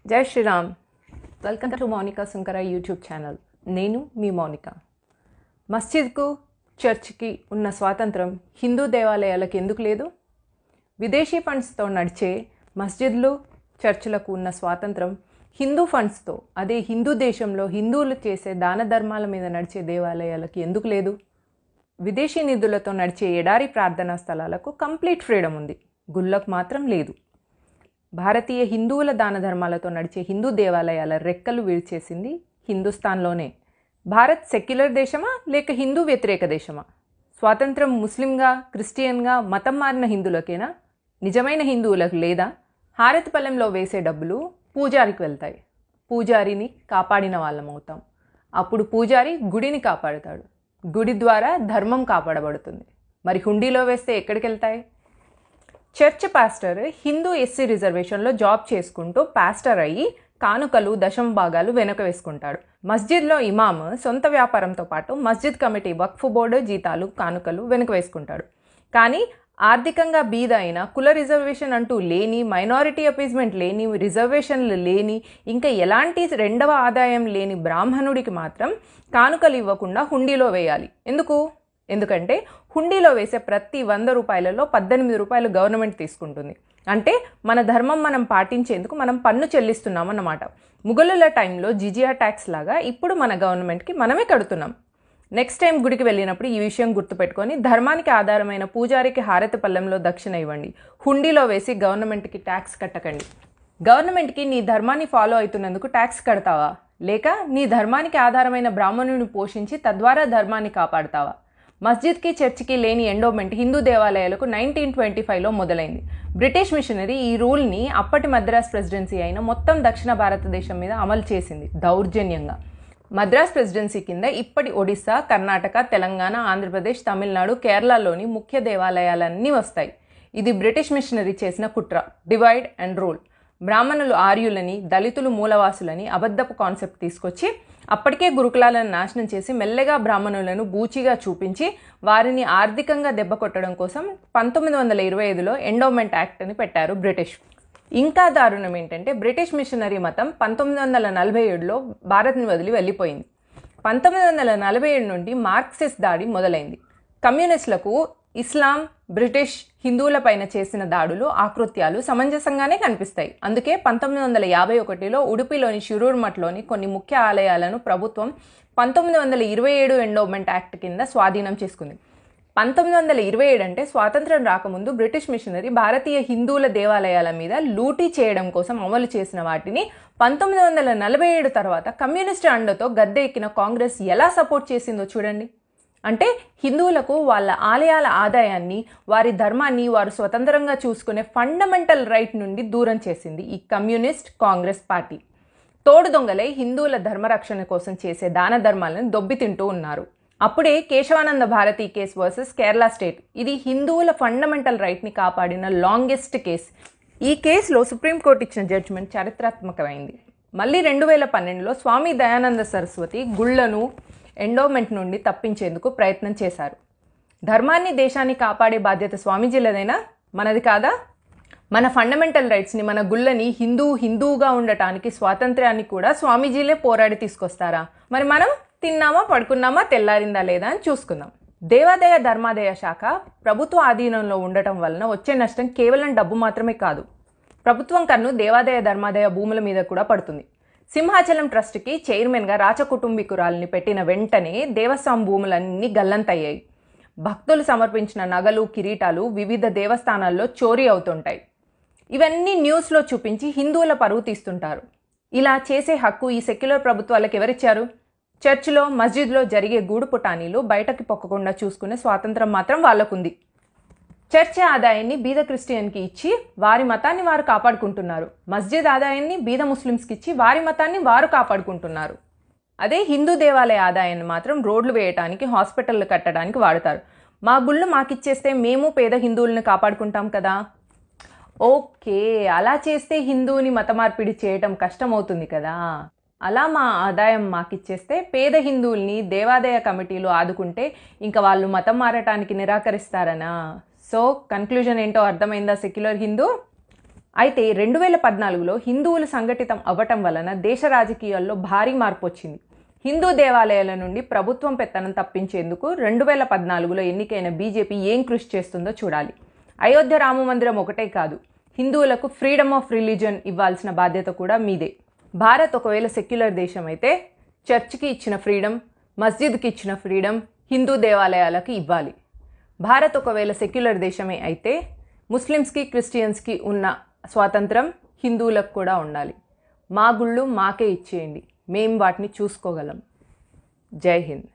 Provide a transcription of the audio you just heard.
జై Shriram. Welcome to Mounika Sunkara YouTube channel. నేను మీ మౌనిక. మస్జిద్కు చర్చ్కి ఉన్న స్వాతంత్రం హిందూ దేవాలయాలకు ఎందుకు లేదు? విదేశీ ఫండ్స్తో నడిచే మస్జిద్లు చర్చిలకు ఉన్న స్వాతంత్రం హిందూ ఫండ్స్తో, అదే హిందూ దేశంలో హిందువులు చేసే దాన ధర్మాల మీద నడిచే దేవాలయాలకు ఎందుకు లేదు? విదేశీ నిధులతో నడిచే ఎడారి ప్రార్థనా స్థలాలకు కంప్లీట్ ఫ్రీడమ్ ఉంది, గుళ్ళకు మాత్రం లేదు. భారతీయ హిందువుల దాన ధర్మాలతో నడిచే హిందూ దేవాలయాల రెక్కలు విరిచేసింది హిందుస్థాన్లోనే. భారత్ సెక్యులర్ దేశమా లేక హిందూ వ్యతిరేక దేశమా? స్వాతంత్రం ముస్లింగా, క్రిస్టియన్గా మతం మారిన హిందువులకేనా? నిజమైన హిందువులకు లేదా? హారతిపల్లెంలో వేసే డబ్బులు పూజారికి వెళ్తాయి, పూజారిని కాపాడిన వాళ్ళం అవుతాం. అప్పుడు పూజారి గుడిని కాపాడుతాడు, గుడి ద్వారా ధర్మం కాపాడబడుతుంది. మరి హుండీలో వేస్తే ఎక్కడికి వెళ్తాయి? చర్చ్ పాస్టర్ హిందూ ఎస్సీ రిజర్వేషన్లో జాబ్ చేసుకుంటూ పాస్టర్ అయ్యి కానుకలు, దశమ భాగాలు వెనుక వేసుకుంటాడు. మస్జిద్లో ఇమామ్ సొంత వ్యాపారంతో పాటు మస్జిద్ కమిటీ, వక్ఫ్ బోర్డు జీతాలు, కానుకలు వెనుక వేసుకుంటాడు. కానీ ఆర్థికంగా బీద అయిన, కుల రిజర్వేషన్ అంటూ లేని, మైనారిటీ అపీజ్మెంట్ లేని, రిజర్వేషన్లు లేని, ఇంకా ఎలాంటి రెండవ ఆదాయం లేని బ్రాహ్మణుడికి మాత్రం కానుకలు ఇవ్వకుండా హుండీలో వేయాలి. ఎందుకంటే హుండీలో వేసే ప్రతి 100 రూపాయలలో 18 రూపాయలు గవర్నమెంట్ తీసుకుంటుంది. అంటే మన ధర్మం మనం పాటించేందుకు మనం పన్ను చెల్లిస్తున్నాం అన్నమాట. ముఘలుల టైంలో జిజియా ట్యాక్స్ లాగా ఇప్పుడు మన గవర్నమెంట్కి మనమే కడుతున్నాం. నెక్స్ట్ టైం గుడికి వెళ్ళినప్పుడు ఈ విషయం గుర్తుపెట్టుకొని ధర్మానికి ఆధారమైన పూజారికి హారతి పళ్ళెంలో దక్షిణ ఇవ్వండి. హుండీలో వేసి గవర్నమెంట్కి ట్యాక్స్ కట్టకండి. గవర్నమెంట్కి నీ ధర్మాన్ని ఫాలో అవుతున్నందుకు ట్యాక్స్ కడతావా? లేక నీ ధర్మానికి ఆధారమైన బ్రాహ్మణుని పోషించి తద్వారా ధర్మాన్ని కాపాడుతావా? మస్జిద్కి, చర్చికి లేని ఎండోమెంట్ హిందూ దేవాలయాలకు 1925లో మొదలైంది. బ్రిటిష్ మిషనరీ ఈ రూల్ని అప్పటి మద్రాస్ ప్రెసిడెన్సీ అయిన మొత్తం దక్షిణ భారతదేశం మీద అమలు చేసింది దౌర్జన్యంగా. మద్రాస్ ప్రెసిడెన్సీ కింద ఇప్పటి ఒడిస్సా, కర్ణాటక, తెలంగాణ, ఆంధ్రప్రదేశ్, తమిళనాడు, కేరళలోని ముఖ్య దేవాలయాలన్నీ వస్తాయి. ఇది బ్రిటిష్ మిషనరీ చేసిన కుట్ర, డివైడ్ అండ్ రూల్. బ్రాహ్మణులు ఆర్యులని, దళితులు మూలవాసులని అబద్ధపు కాన్సెప్ట్ తీసుకొచ్చి అప్పటికే గురుకులాలను నాశనం చేసి మెల్లగా బ్రాహ్మణులను బూచిగా చూపించి వారిని ఆర్థికంగా దెబ్బ కొట్టడం కోసం 1925లో ఎండోమెంట్ యాక్ట్ అని పెట్టారు బ్రిటిష్. ఇంకా దారుణం ఏంటంటే బ్రిటిష్ మిషనరీ మతం 1947లో భారత్ని వదిలి వెళ్ళిపోయింది. 1947 నుండి మార్క్సిస్ట్ దాడి మొదలైంది. కమ్యూనిస్టులకు ఇస్లాం, బ్రిటిష్, హిందువులపైన చేసిన దాడులు, ఆకృత్యాలు సమంజసంగానే కనిపిస్తాయి. అందుకే 1951లో ఉడుపిలోని షిరూర్ మఠ్లోని కొన్ని ముఖ్య ఆలయాలను ప్రభుత్వం 1927 ఎండోమెంట్ యాక్ట్ కింద స్వాధీనం చేసుకుంది. 1927 అంటే స్వాతంత్రం రాకముందు బ్రిటిష్ మిషనరీ భారతీయ హిందువుల దేవాలయాల మీద లూటీ చేయడం కోసం అమలు చేసిన వాటిని 1947 తర్వాత కమ్యూనిస్టు అండతో గద్దె ఎక్కిన కాంగ్రెస్ ఎలా సపోర్ట్ చేసిందో చూడండి. అంటే హిందువులకు వాళ్ళ ఆలయాల ఆదాయాన్ని, వారి ధర్మాన్ని వారు స్వతంత్రంగా చూసుకునే ఫండమెంటల్ రైట్ నుండి దూరం చేసింది ఈ కమ్యూనిస్ట్ కాంగ్రెస్ పార్టీ. తోడు దొంగలై హిందువుల ధర్మరక్షణ కోసం చేసే దాన ధర్మాలను దొబ్బి తింటూ ఉన్నారు. అప్పుడే Kesavananda Bharati case versus Kerala state, ఇది హిందువుల ఫండమెంటల్ రైట్ని కాపాడిన లాంగెస్ట్ కేసు. ఈ కేసులో సుప్రీంకోర్టు ఇచ్చిన జడ్జిమెంట్ చారిత్రాత్మకమైంది. మళ్ళీ 2012లో స్వామి దయానంద సరస్వతి గుళ్లను ఎండోమెంట్ నుండి తప్పించేందుకు ప్రయత్నం చేశారు. ధర్మాన్ని, దేశాన్ని కాపాడే బాధ్యత స్వామీజీలదైనా మనది కాదా? మన ఫండమెంటల్ రైట్స్ని, మన గుళ్ళని హిందువుగా ఉండటానికి, స్వాతంత్ర్యాన్ని కూడా స్వామీజీలే పోరాడి తీసుకొస్తారా? మరి మనం తిన్నామా, పడుకున్నామా, తెల్లారిందా లేదా అని చూసుకుందాం. దేవాదాయ ధర్మాదాయ శాఖ ప్రభుత్వ ఆధీనంలో ఉండటం వలన వచ్చే నష్టం కేవలం డబ్బు మాత్రమే కాదు. ప్రభుత్వం కన్ను దేవాదాయ ధర్మాదాయ భూముల మీద కూడా పడుతుంది. సింహాచలం ట్రస్ట్కి చైర్మన్గా రాచకుటుంబీకురాలిని పెట్టిన వెంటనే దేవస్వామి భూములన్నీ గల్లంతయ్యాయి. భక్తులు సమర్పించిన నగలు, కిరీటాలు వివిధ దేవస్థానాల్లో చోరీ అవుతుంటాయి. ఇవన్నీ న్యూస్లో చూపించి హిందువుల పరువు తీస్తుంటారు. ఇలా చేసే హక్కు ఈ సెక్యులర్ ప్రభుత్వాలకు ఎవరిచ్చారు? చర్చిలో, మస్జిద్లో జరిగే గూడు పుటానీలు బయటకి పొక్కకుండా చూసుకునే స్వాతంత్రం మాత్రం వాళ్ళకుంది. చర్చి ఆదాయాన్ని బీద క్రిస్టియన్కి ఇచ్చి వారి మతాన్ని వారు కాపాడుకుంటున్నారు. మస్జిద్ ఆదాయాన్ని బీద ముస్లిమ్స్కి ఇచ్చి వారి మతాన్ని వారు కాపాడుకుంటున్నారు. అదే హిందూ దేవాలయ ఆదాయాన్ని మాత్రం రోడ్లు వేయటానికి, హాస్పిటళ్ళు కట్టడానికి వాడతారు. మా గుళ్ళు మాకిచ్చేస్తే మేము పేద హిందువులను కాపాడుకుంటాం కదా. ఓకే, అలా చేస్తే హిందువుని మత మార్పిడి చేయటం కష్టమవుతుంది కదా. అలా మా ఆదాయం మాకిచ్చేస్తే పేద హిందువుల్ని దేవాదాయ కమిటీలు ఆదుకుంటే ఇంకా వాళ్ళు మతం మారటానికి నిరాకరిస్తారనా? సో కన్క్లూజన్ ఏంటో అర్థమైందా సెక్యులర్ హిందూ? అయితే 2014లో హిందువులు సంఘటితం అవ్వటం వలన దేశ రాజకీయాల్లో భారీ మార్పు వచ్చింది. హిందూ దేవాలయాల నుండి ప్రభుత్వం పెత్తనం తప్పించేందుకు 2014లో ఎన్నికైన బీజేపీ ఏం కృషి చేస్తుందో చూడాలి. అయోధ్య రామ మందిరం ఒకటే కాదు, హిందువులకు ఫ్రీడమ్ ఆఫ్ రిలీజన్ ఇవ్వాల్సిన బాధ్యత కూడా మీదే. భారత్ ఒకవేళ సెక్యులర్ దేశం అయితే చర్చ్కి ఇచ్చిన ఫ్రీడమ్, మస్జిద్కి ఇచ్చిన ఫ్రీడమ్ హిందూ దేవాలయాలకు ఇవ్వాలి. భారత్ ఒకవేళ సెక్యులర్ దేశమే అయితే ముస్లిమ్స్కి, క్రిస్టియన్స్కి ఉన్న స్వాతంత్రం హిందువులకు కూడా ఉండాలి. మా గుళ్ళు మాకే ఇచ్చేయండి, మేం వాటిని చూసుకోగలం. జై హింద్.